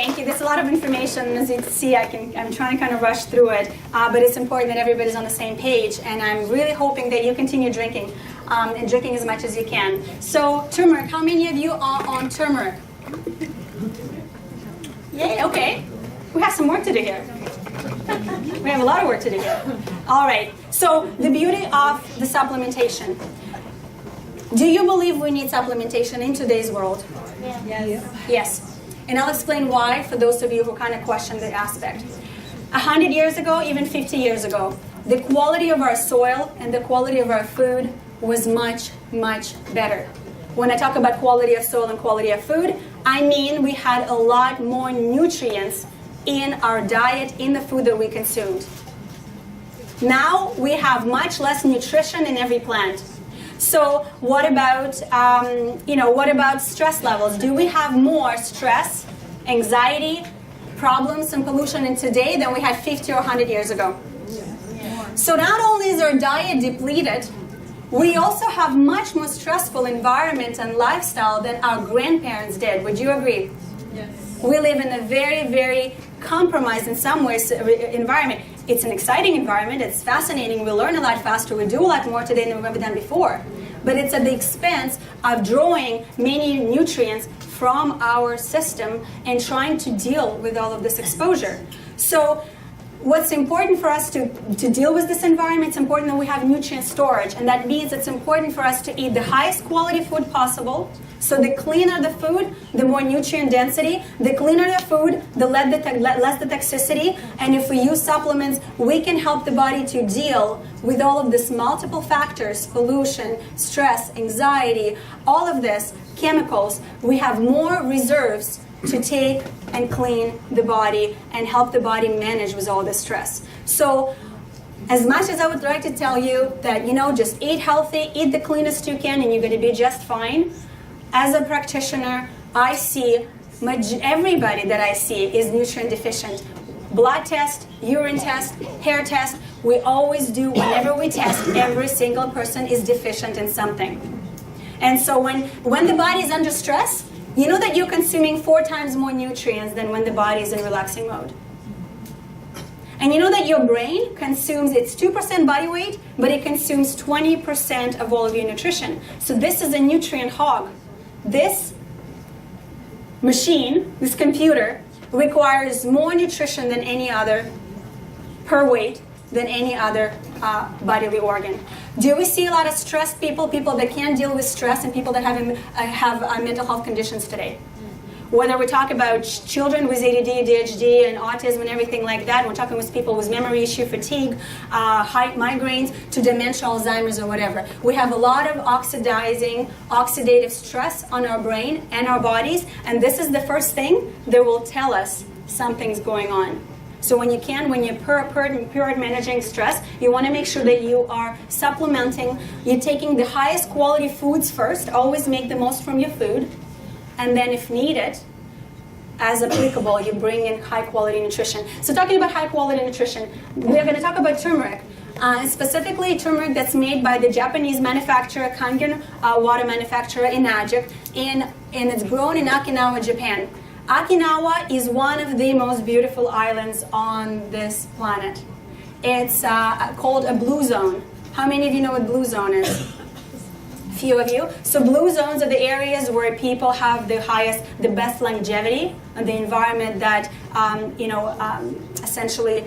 Thank you. There's a lot of information. As you can see, I'm trying to kind of rush through it, but it's important that everybody's on the same page, and I'm really hoping that you continue drinking, and drinking as much as you can. So, turmeric, how many of you are on turmeric? Yay, okay. We have some work to do here. We have a lot of work to do here. All right, so the beauty of the supplementation. Do you believe we need supplementation in today's world? Yes. Yes. And I'll explain why for those of you who kind of question the aspect. 100 years ago, even 50 years ago, the quality of our soil and the quality of our food was much, much better. When I talk about quality of soil and quality of food, I mean we had a lot more nutrients in our diet, in the food that we consumed. Now we have much less nutrition in every plant. So what about, what about stress levels? Do we have more stress, anxiety, problems, and pollution in today than we had 50 or 100 years ago? So not only is our diet depleted, we also have much more stressful environment and lifestyle than our grandparents did. Would you agree? Yes. We live in a very, very compromised, in some ways, environment. It's an exciting environment. It's fascinating. We learn a lot faster. We do a lot more today than we've ever done before. But it's at the expense of drawing many nutrients from our system and trying to deal with all of this exposure. So what's important for us to deal with this environment, it's important that we have nutrient storage. And that means it's important for us to eat the highest quality food possible. So the cleaner the food, the more nutrient density. The cleaner the food, the less the toxicity. And if we use supplements, we can help the body to deal with all of these multiple factors, pollution, stress, anxiety, all of this, chemicals. We have more reserves to take and clean the body and help the body manage with all this stress. So as much as I would like to tell you that, just eat healthy, eat the cleanest you can, and you're going to be just fine, as a practitioner, I see everybody that I see is nutrient deficient. Blood test, urine test, hair test, we always do, whenever we test, every single person is deficient in something. And so when the body is under stress, you know that you're consuming 4 times more nutrients than when the body is in relaxing mode. And you know that your brain consumes, it's 2% body weight, but it consumes 20% of all of your nutrition. So this is a nutrient hog. This machine, this computer, requires more nutrition than any other, per weight, than any other bodily organ. Do we see a lot of stressed people that can't deal with stress, and people that have mental health conditions today? Whether we talk about children with ADD, ADHD, and autism and everything like that, we're talking with people with memory issue, fatigue, migraines, to dementia, Alzheimer's, or whatever. We have a lot of oxidative stress on our brain and our bodies, and this is the first thing that will tell us something's going on. So when you're pure managing stress, you want to make sure that you are supplementing, you're taking the highest quality foods first, always make the most from your food, and then if needed, as applicable, you bring in high quality nutrition. So talking about high quality nutrition, we're going to talk about turmeric. Specifically turmeric that's made by the Japanese manufacturer, Kangen water manufacturer in Najik, and it's grown in Okinawa, Japan. Okinawa is one of the most beautiful islands on this planet. It's called a blue zone. How many of you know what blue zone is? Few of you. So blue zones are the areas where people have the best longevity, and the environment that essentially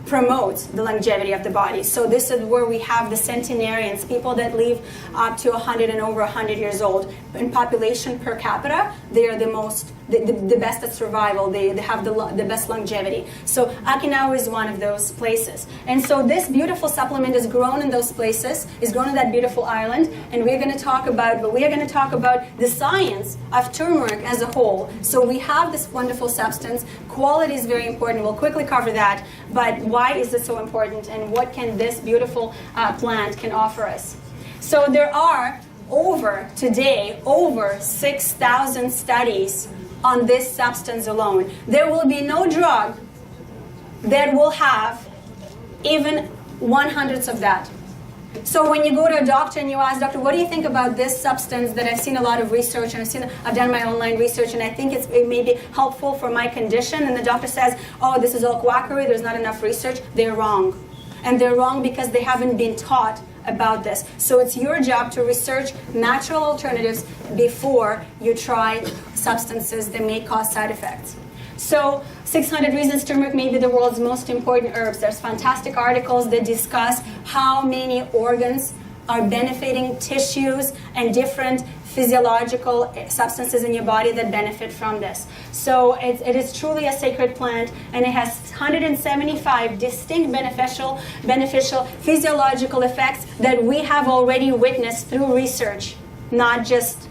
promotes the longevity of the body. So this is where we have the centenarians, people that live up to 100 and over 100 years old. In population per capita, they are the best at survival. They have the best longevity. So Okinawa is one of those places. And so this beautiful supplement is grown in those places, is grown in that beautiful island, and we're going to talk about the science of turmeric as a whole. So we have this wonderful substance. Quality is very important. We'll quickly cover that. But why is it so important, and what can this beautiful plant can offer us? So there are over 6,000 studies on this substance alone. There will be no drug that will have even 1/100 of that. So when you go to a doctor and you ask, doctor, what do you think about this substance that I've seen a lot of research and I've done my online research and I think it may be helpful for my condition, and the doctor says, oh, this is all quackery, there's not enough research, they're wrong. And they're wrong because they haven't been taught about this. So it's your job to research natural alternatives before you try substances that may cause side effects. So 600 reasons turmeric may be the world's most important herbs. There's fantastic articles that discuss how many organs are benefiting, tissues, and different physiological substances in your body that benefit from this. So it is truly a sacred plant, and it has 175 distinct beneficial physiological effects that we have already witnessed through research, not just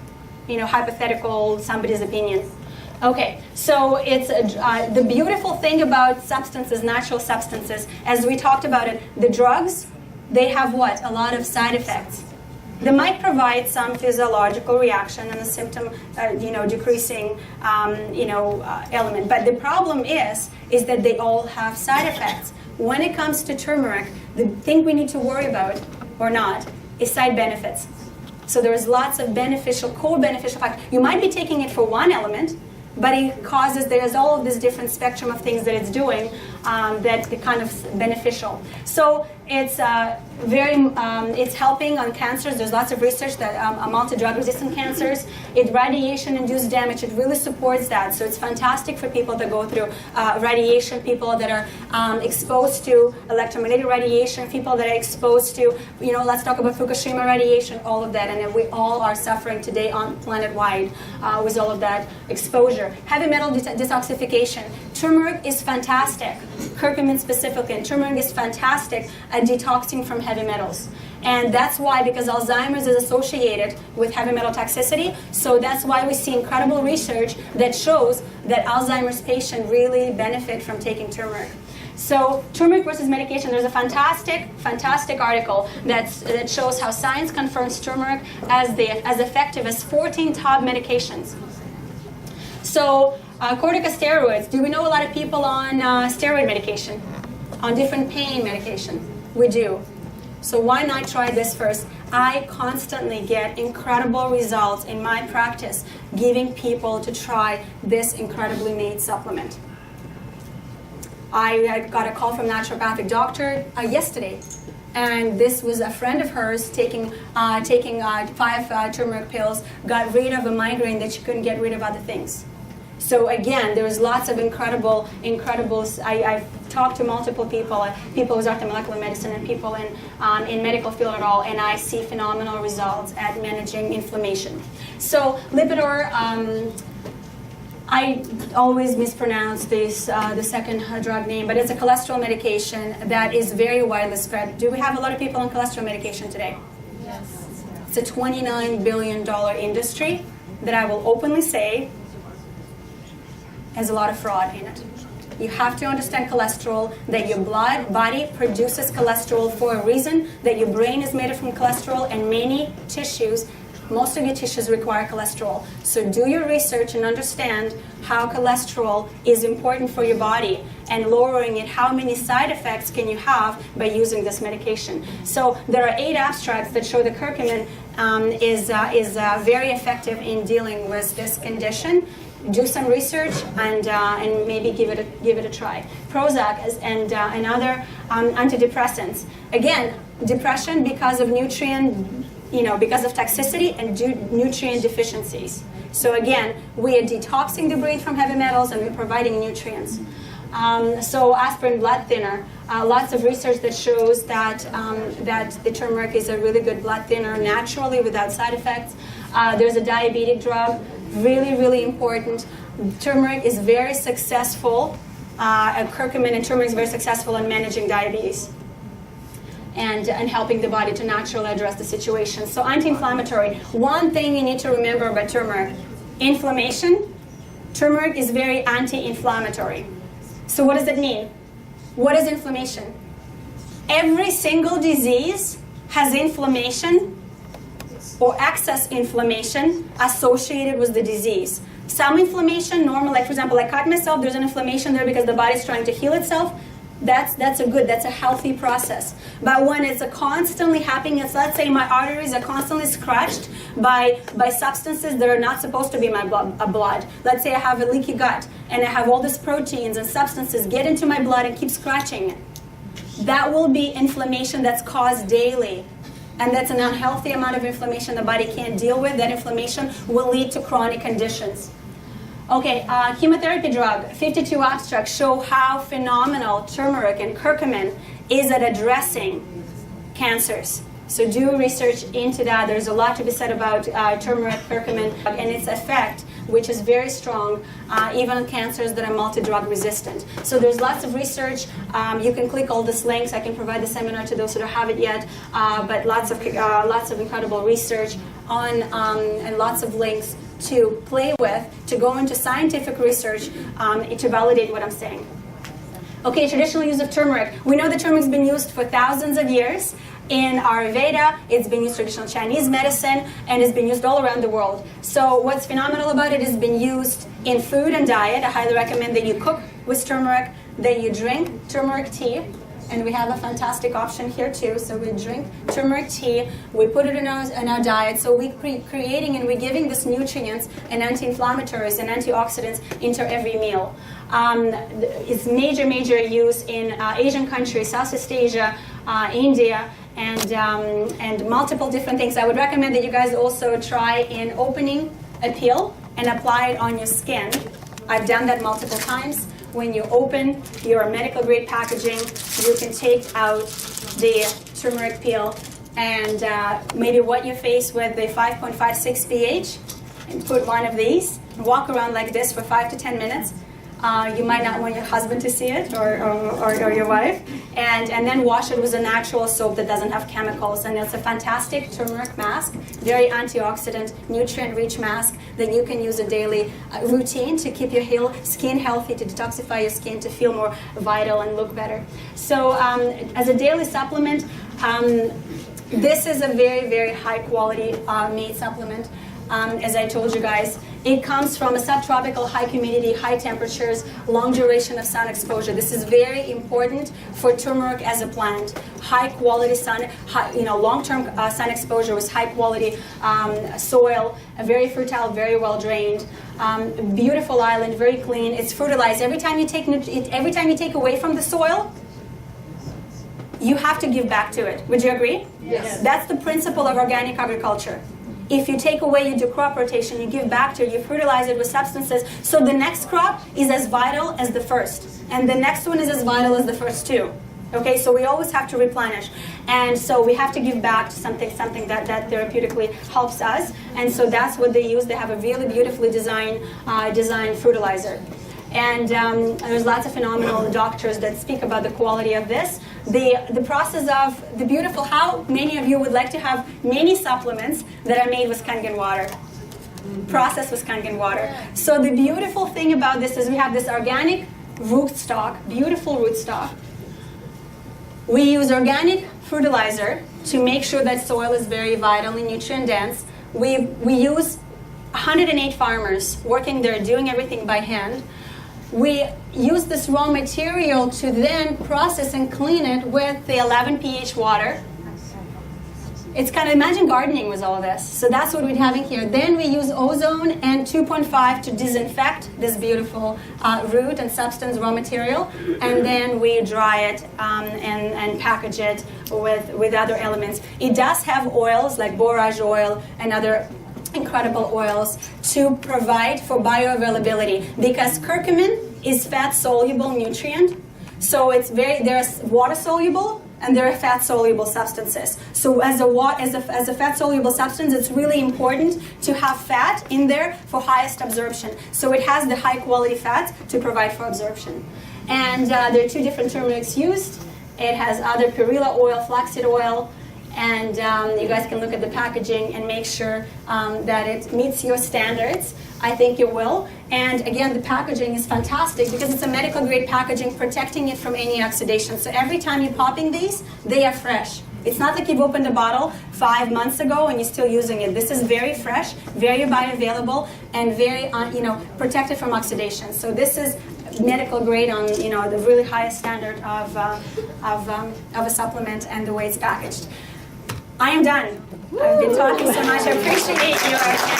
hypothetical somebody's opinion. Okay, so it's the beautiful thing about substances, natural substances, as we talked about it, the drugs, they have what? A lot of side effects. They might provide some physiological reaction and a symptom, decreasing, element. But the problem is that they all have side effects. When it comes to turmeric, the thing we need to worry about, or not, is side benefits. So there's lots of co-beneficial factors. You might be taking it for one element, but there's all of this different spectrum of things that it's doing that are kind of beneficial. So it's it's helping on cancers. There's lots of research that multi-drug resistant cancers, radiation-induced damage, it really supports that. So it's fantastic for people that go through radiation, people that are exposed to electromagnetic radiation, people that are exposed to, let's talk about Fukushima radiation, all of that. And we all are suffering today on planet-wide with all of that exposure. Heavy metal detoxification. Turmeric is fantastic. Curcumin specifically, and turmeric is fantastic at detoxing from heavy metals. And that's why, because Alzheimer's is associated with heavy metal toxicity, so that's why we see incredible research that shows that Alzheimer's patients really benefit from taking turmeric. So turmeric versus medication, there's a fantastic article that shows how science confirms turmeric as effective as 14 top medications. So corticosteroids, do we know a lot of people on steroid medication, on different pain medication? We do. So why not try this first? I constantly get incredible results in my practice giving people to try this incredibly made supplement. I got a call from a naturopathic doctor yesterday, and this was a friend of hers taking 5 turmeric pills, got rid of a migraine that she couldn't get rid of other things. So again, there's lots of incredible. I've talked to multiple people who are molecular medicine and people in medical field at all, and I see phenomenal results at managing inflammation. So Lipitor, I always mispronounce this the second drug name, but it's a cholesterol medication that is very widely spread. Do we have a lot of people on cholesterol medication today? Yes. It's a $29 billion industry that I will openly say has a lot of fraud in it. You have to understand cholesterol, that your body produces cholesterol for a reason, that your brain is made from cholesterol, and most of your tissues require cholesterol. So do your research and understand how cholesterol is important for your body, and lowering it, how many side effects can you have by using this medication. So there are 8 abstracts that show the curcumin is very effective in dealing with this condition. Do some research and maybe give it a try. Prozac and other antidepressants. Again, depression because of because of toxicity and nutrient deficiencies. So again, we are detoxing the brain from heavy metals and we're providing nutrients. So aspirin, blood thinner. Lots of research that shows that the turmeric is a really good blood thinner naturally without side effects. There's a diabetic drug, really important. Turmeric is very successful, curcumin and turmeric is very successful in managing diabetes and helping the body to naturally address the situation. So anti-inflammatory. One thing you need to remember about turmeric, inflammation. Turmeric is very anti-inflammatory. So what does it mean? What is inflammation? Every single disease has inflammation or excess inflammation associated with the disease. Some inflammation, normal, like for example, I cut myself, there's an inflammation there because the body's trying to heal itself. That's a healthy process. But when it's constantly happening, it's, let's say my arteries are constantly scratched by substances that are not supposed to be in my blood. Let's say I have a leaky gut and I have all these proteins and substances get into my blood and keep scratching it. That will be inflammation that's caused daily. And that's an unhealthy amount of inflammation the body can't deal with. That inflammation will lead to chronic conditions. Okay, chemotherapy drug, 52 abstracts show how phenomenal turmeric and curcumin is at addressing cancers. So do research into that. There's a lot to be said about turmeric, curcumin, and its effect, which is very strong, even on cancers that are multi-drug resistant. So there's lots of research. You can click all these links. I can provide the seminar to those who don't have it yet, but lots of incredible research on and lots of links to play with, to go into scientific research to validate what I'm saying. Okay, traditional use of turmeric. We know that turmeric's been used for thousands of years. In Ayurveda, it's been used in traditional Chinese medicine, and it's been used all around the world. So what's phenomenal about it is it's been used in food and diet. I highly recommend that you cook with turmeric, that you drink turmeric tea, and we have a fantastic option here too. So we drink turmeric tea, we put it in our diet, so we're creating and we're giving these nutrients and anti-inflammatories and antioxidants into every meal. It's major use in Asian countries, Southeast Asia, India, and multiple different things. I would recommend that you guys also try in opening a peel and apply it on your skin. I've done that multiple times. When you open your medical grade packaging, you can take out the turmeric peel and maybe wet your face with the 5.56 pH and put one of these and walk around like this for 5 to 10 minutes. You might not want your husband to see it or your wife, and then wash it with a natural soap that doesn't have chemicals. And it's a fantastic turmeric mask, very antioxidant, nutrient-rich mask that you can use a daily routine to keep your skin healthy, to detoxify your skin, to feel more vital and look better. So as a daily supplement, this is a very high-quality made supplement. As I told you guys, it comes from a subtropical, high humidity, high temperatures, long duration of sun exposure. This is very important for turmeric as a plant. High quality sun, long-term sun exposure with high quality soil, very fertile, very well drained. Beautiful island, very clean. It's fertilized. Every time you take away from the soil, you have to give back to it. Would you agree? Yes. That's the principle of organic agriculture. If you take away, you do crop rotation, you give back to it, you fertilize it with substances, so the next crop is as vital as the first. And the next one is as vital as the first two. Okay, so we always have to replenish. And so we have to give back to something that therapeutically helps us. And so that's what they use. They have a really beautifully designed fertilizer. And there's lots of phenomenal doctors that speak about the quality of this. The process of the beautiful, how many of you would like to have many supplements that are made with Kangen water? Processed with Kangen water. So the beautiful thing about this is we have this organic rootstock, beautiful rootstock. We use organic fertilizer to make sure that soil is very vital and nutrient dense. We use 108 farmers working there, doing everything by hand. We use this raw material to then process and clean it with the 11 pH water. It's kind of, imagine gardening with all this. So that's what we're having here. Then we use ozone and 2.5 to disinfect this beautiful root and substance raw material. And then we dry it and package it with other elements. It does have oils like borage oil and other incredible oils to provide for bioavailability, because curcumin is fat-soluble nutrient. So there's water-soluble and there are fat-soluble substances. So as a fat-soluble substance, it's really important to have fat in there for highest absorption. So it has the high-quality fats to provide for absorption. And there are two different turmerics used. It has other perilla oil, flaxseed oil, and you guys can look at the packaging and make sure that it meets your standards. I think it will. And again, the packaging is fantastic because it's a medical grade packaging, protecting it from any oxidation. So every time you're popping these, they are fresh. It's not like you've opened a bottle 5 months ago and you're still using it. This is very fresh, very bioavailable, and very protected from oxidation. So this is medical grade on the really highest standard of a supplement and the way it's packaged. I am done. I've been talking so much. I appreciate your attention.